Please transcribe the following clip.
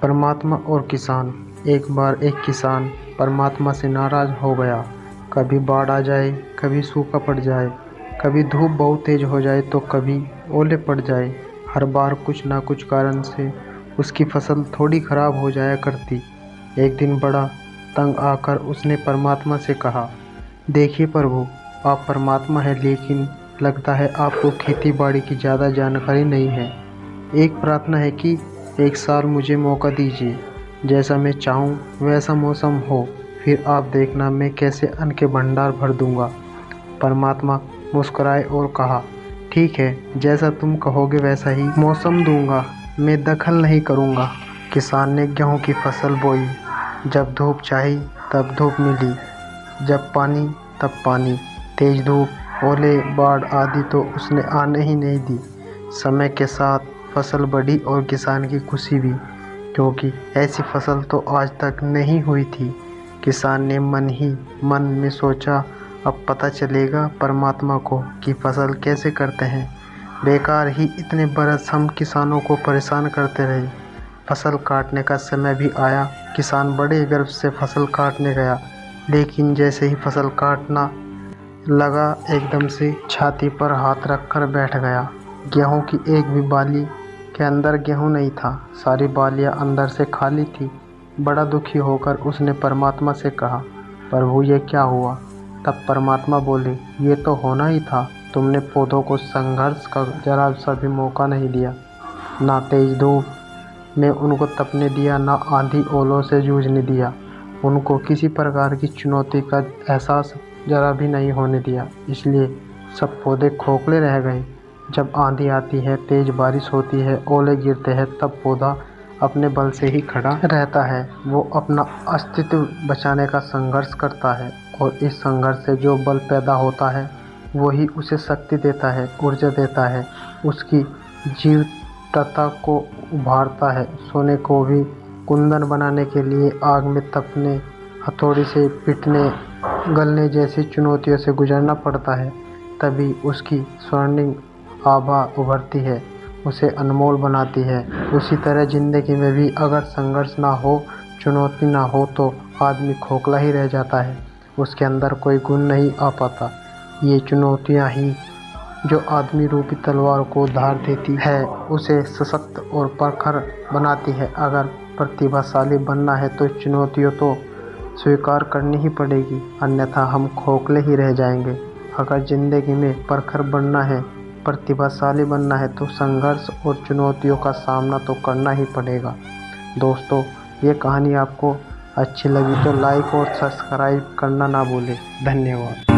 परमात्मा और किसान। एक बार एक किसान परमात्मा से नाराज हो गया। कभी बाढ़ आ जाए, कभी सूखा पड़ जाए, कभी धूप बहुत तेज हो जाए तो कभी ओले पड़ जाए। हर बार कुछ ना कुछ कारण से उसकी फसल थोड़ी खराब हो जाया करती। एक दिन बड़ा तंग आकर उसने परमात्मा से कहा, देखिए प्रभु, आप परमात्मा है, लेकिन लगता है आपको खेती बाड़ी की ज़्यादा जानकारी नहीं है। एक प्रार्थना है कि एक साल मुझे मौका दीजिए, जैसा मैं चाहूँ वैसा मौसम हो, फिर आप देखना मैं कैसे अन्न के भंडार भर दूंगा। परमात्मा मुस्कुराए और कहा, ठीक है, जैसा तुम कहोगे वैसा ही मौसम दूंगा, मैं दखल नहीं करूंगा। किसान ने गेहूं की फसल बोई। जब धूप चाही तब धूप मिली, जब पानी तब पानी। तेज धूप, ओले, बाढ़ आदि तो उसने आने ही नहीं दी। समय के साथ फसल बढ़ी और किसान की खुशी भी, क्योंकि ऐसी फसल तो आज तक नहीं हुई थी। किसान ने मन ही मन में सोचा, अब पता चलेगा परमात्मा को कि फसल कैसे करते हैं। बेकार ही इतने बरस हम किसानों को परेशान करते रहे। फसल काटने का समय भी आया। किसान बड़े गर्व से फसल काटने गया, लेकिन जैसे ही फसल काटना लगा, एकदम से छाती पर हाथ रखकर बैठ गया। गेहूं की एक भी बाली के अंदर गेहूं नहीं था, सारी बालियां अंदर से खाली थी। बड़ा दुखी होकर उसने परमात्मा से कहा, प्रभु ये क्या हुआ? तब परमात्मा बोले, ये तो होना ही था, तुमने पौधों को संघर्ष का जरा सा भी मौका नहीं दिया। ना तेज धूप में उनको तपने दिया, ना आंधी ओलों से जूझने दिया। उनको किसी प्रकार की चुनौती का एहसास जरा भी नहीं होने दिया, इसलिए सब पौधे खोखले रह गए। जब आंधी आती है, तेज बारिश होती है, ओले गिरते हैं, तब पौधा अपने बल से ही खड़ा रहता है। वो अपना अस्तित्व बचाने का संघर्ष करता है, और इस संघर्ष से जो बल पैदा होता है वही उसे शक्ति देता है, ऊर्जा देता है, उसकी जीवटता को उभारता है। सोने को भी कुंदन बनाने के लिए आग में तपने, हथौड़ी से पीटने, गलने जैसी चुनौतियों से गुजरना पड़ता है, तभी उसकी स्वर्णिम आभा उभरती है, उसे अनमोल बनाती है। उसी तरह ज़िंदगी में भी अगर संघर्ष ना हो, चुनौती ना हो, तो आदमी खोखला ही रह जाता है, उसके अंदर कोई गुण नहीं आ पाता। ये चुनौतियाँ ही जो आदमी रूपी तलवार को धार देती है, उसे सशक्त और प्रखर बनाती है। अगर प्रतिभाशाली बनना है तो चुनौतियों तो स्वीकार करनी ही पड़ेगी, अन्यथा हम खोखले ही रह जाएंगे। अगर ज़िंदगी में प्रखर बनना है, प्रतिभाशाली बनना है, तो संघर्ष और चुनौतियों का सामना तो करना ही पड़ेगा। दोस्तों, ये कहानी आपको अच्छी लगी तो लाइक और सब्सक्राइब करना ना भूलें। धन्यवाद।